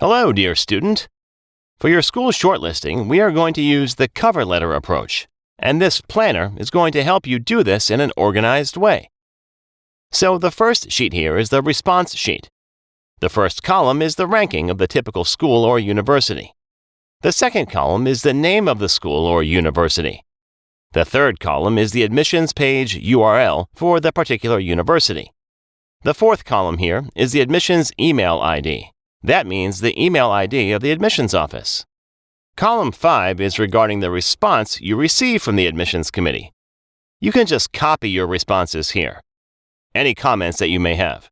Hello, dear student. For your school shortlisting, we are going to use the cover letter approach, and this planner is going to help you do this in an organized way. So the first sheet here is the response sheet. The first column is the ranking of the typical school or university. The second column is the name of the school or university. The third column is the admissions page URL for the particular university. The fourth column here is the admissions email ID. That means the email ID of the admissions office. Column 5 is regarding the response you receive from the admissions committee. You can just copy your responses here. Any comments that you may have.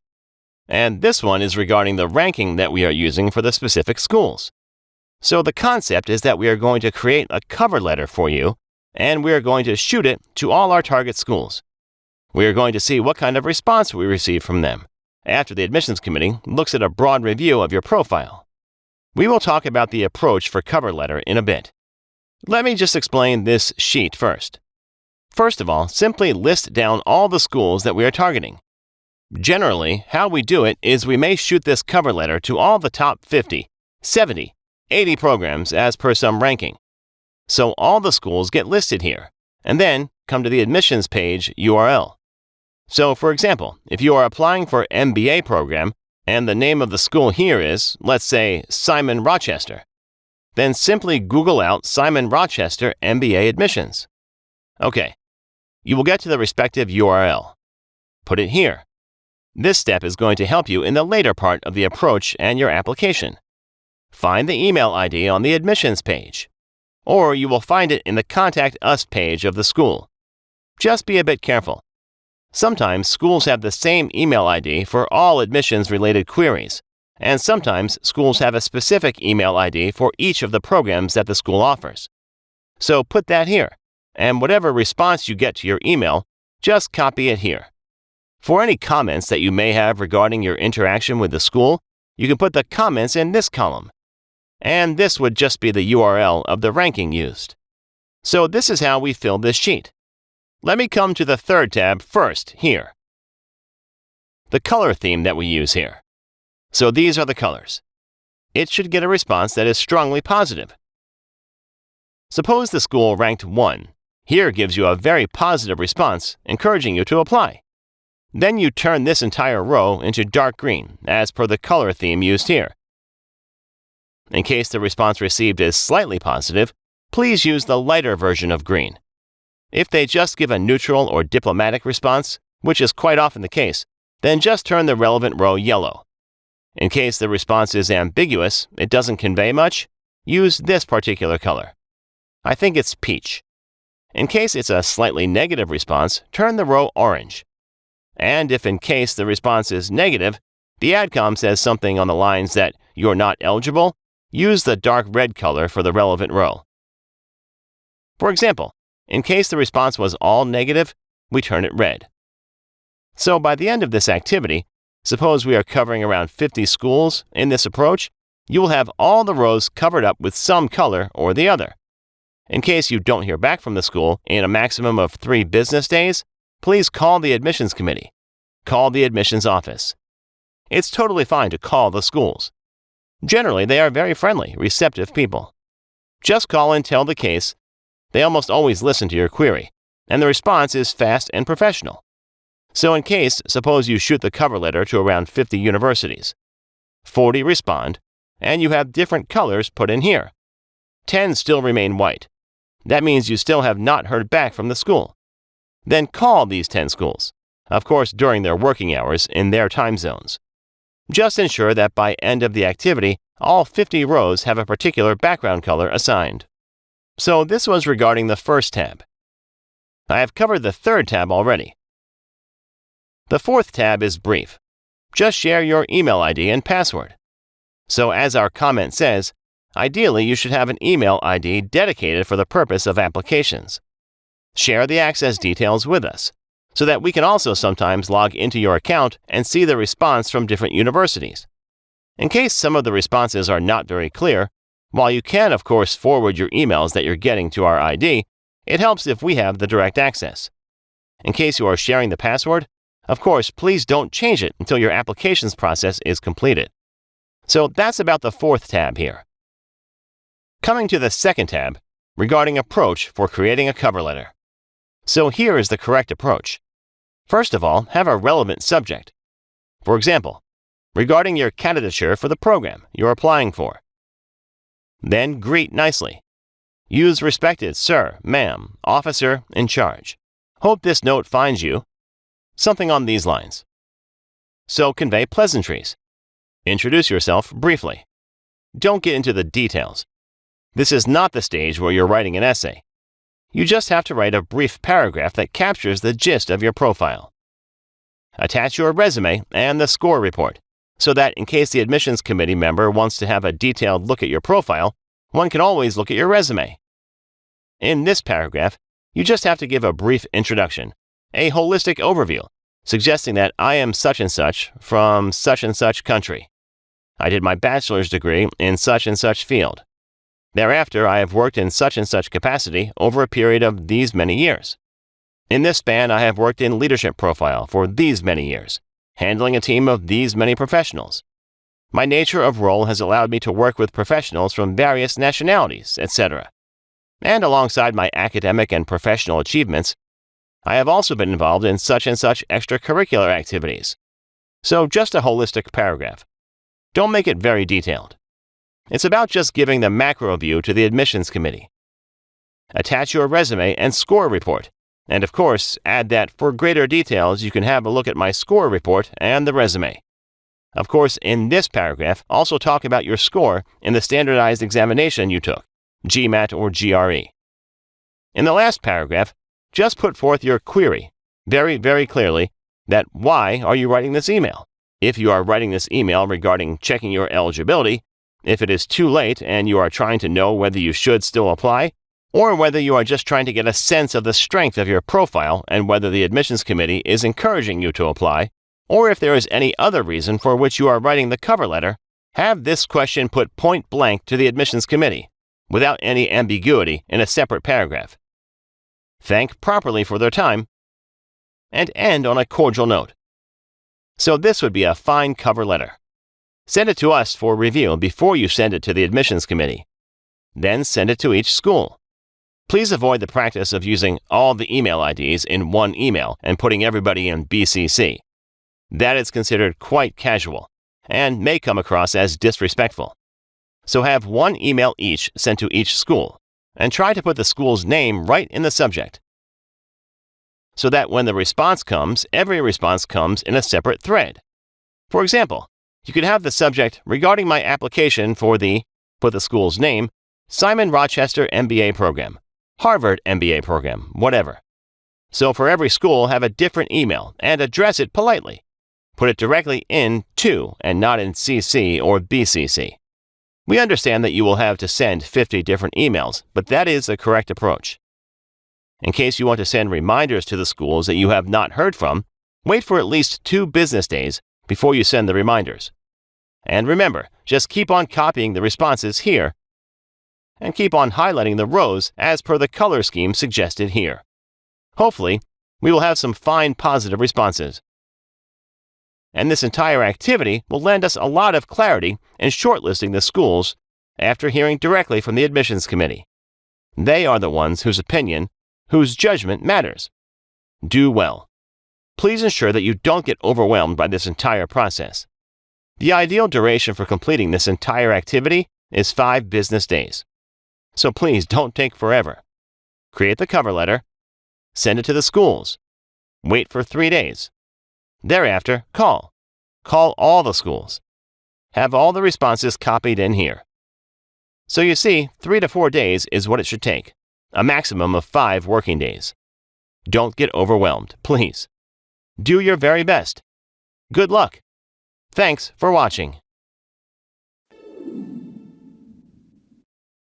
And this one is regarding the ranking that we are using for the specific schools. So the concept is that we are going to create a cover letter for you, and we are going to shoot it to all our target schools. We are going to see what kind of response we receive from them after the admissions committee looks at a broad review of your profile. We will talk about the approach for cover letter in a bit. Let me just explain this sheet first. First of all, simply list down all the schools that we are targeting. Generally, how we do it is we may shoot this cover letter to all the top 50, 70, 80 programs as per some ranking. So all the schools get listed here, and then come to the admissions page URL. So, for example, if you are applying for an MBA program and the name of the school here is, let's say, Simon Rochester, then simply Google out Simon Rochester MBA admissions. Okay, you will get to the respective URL. Put it here. This step is going to help you in the later part of the approach and your application. Find the email ID on the admissions page, or you will find it in the Contact Us page of the school. Just be a bit careful. Sometimes schools have the same email ID for all admissions-related queries, and sometimes schools have a specific email ID for each of the programs that the school offers. So put that here, and whatever response you get to your email, just copy it here. For any comments that you may have regarding your interaction with the school, you can put the comments in this column. And this would just be the URL of the ranking used. So this is how we fill this sheet. Let me come to the third tab first here. The color theme that we use here. So these are the colors. It should get a response that is strongly positive. Suppose the school ranked 1. Here gives you a very positive response, encouraging you to apply. Then you turn this entire row into dark green, as per the color theme used here. In case the response received is slightly positive, please use the lighter version of green. If they just give a neutral or diplomatic response, which is quite often the case, then just turn the relevant row yellow. In case the response is ambiguous, it doesn't convey much, use this particular color. I think it's peach. In case it's a slightly negative response, turn the row orange. And if in case the response is negative, the AdCom says something on the lines that you're not eligible, use the dark red color for the relevant row. For example, in case the response was all negative, we turn it red. So by the end of this activity, suppose we are covering around 50 schools in this approach, you will have all the rows covered up with some color or the other. In case you don't hear back from the school in a maximum of 3 business days, please call the admissions committee. Call the admissions office. It's totally fine to call the schools. Generally, they are very friendly, receptive people. Just call and tell the case. They almost always listen to your query, and the response is fast and professional. So in case, suppose you shoot the cover letter to around 50 universities. 40 respond, and you have different colors put in here. 10 still remain white. That means you still have not heard back from the school. Then call these 10 schools, of course during their working hours in their time zones. Just ensure that by end of the activity, all 50 rows have a particular background color assigned. So this was regarding the first tab. I have covered the third tab already. The fourth tab is brief. Just share your email ID and password. So as our comment says, ideally you should have an email ID dedicated for the purpose of applications. Share the access details with us, so that we can also sometimes log into your account and see the response from different universities. In case some of the responses are not very clear, while you can, of course, forward your emails that you're getting to our ID, it helps if we have the direct access. In case you are sharing the password, of course, please don't change it until your applications process is completed. So that's about the fourth tab here. Coming to the second tab, regarding approach for creating a cover letter. So here is the correct approach. First of all, have a relevant subject. For example, regarding your candidature for the program you're applying for. Then greet nicely. Use respected sir, ma'am, officer in charge. Hope this note finds you. Something on these lines. So convey pleasantries. Introduce yourself briefly. Don't get into the details. This is not the stage where you're writing an essay. You just have to write a brief paragraph that captures the gist of your profile. Attach your resume and the score report, so that in case the admissions committee member wants to have a detailed look at your profile, one can always look at your resume. In this paragraph, you just have to give a brief introduction, a holistic overview, suggesting that I am such and such from such and such country. I did my bachelor's degree in such and such field. Thereafter, I have worked in such and such capacity over a period of these many years. In this span, I have worked in leadership profile for these many years, handling a team of these many professionals. My nature of role has allowed me to work with professionals from various nationalities, etc. And alongside my academic and professional achievements, I have also been involved in such and such extracurricular activities. So just a holistic paragraph. Don't make it very detailed. It's about just giving the macro view to the admissions committee. Attach your resume and score report, and of course, add that for greater details you can have a look at my score report and the resume. Of course, in this paragraph, also talk about your score in the standardized examination you took, GMAT or GRE. In the last paragraph, just put forth your query, very, very clearly, that why are you writing this email? If you are writing this email regarding checking your eligibility, if it is too late and you are trying to know whether you should still apply, or whether you are just trying to get a sense of the strength of your profile and whether the admissions committee is encouraging you to apply, or if there is any other reason for which you are writing the cover letter, have this question put point blank to the admissions committee, without any ambiguity in a separate paragraph. Thank properly for their time, and end on a cordial note. So this would be a fine cover letter. Send it to us for review before you send it to the admissions committee. Then send it to each school. Please avoid the practice of using all the email IDs in one email and putting everybody in BCC. That is considered quite casual and may come across as disrespectful. So have one email each sent to each school and try to put the school's name right in the subject, so that when the response comes, every response comes in a separate thread. For example, you could have the subject regarding my application for the, put the school's name, Simon Rochester MBA program, Harvard MBA program, whatever. So for every school, have a different email and address it politely. Put it directly in to and not in CC or BCC. We understand that you will have to send 50 different emails, but that is the correct approach. In case you want to send reminders to the schools that you have not heard from, wait for at least 2 business days before you send the reminders. And remember, just keep on copying the responses here and keep on highlighting the rows as per the color scheme suggested here. Hopefully, we will have some fine positive responses. And this entire activity will lend us a lot of clarity in shortlisting the schools after hearing directly from the admissions committee. They are the ones whose opinion, whose judgment matters. Do well. Please ensure that you don't get overwhelmed by this entire process. The ideal duration for completing this entire activity is 5 business days. So please don't take forever. Create the cover letter, send it to the schools, wait for 3 days. Thereafter, call. Call all the schools. Have all the responses copied in here. So you see, 3 to 4 days is what it should take, a maximum of 5 working days. Don't get overwhelmed, please. Do your very best. Good luck. Thanks for watching.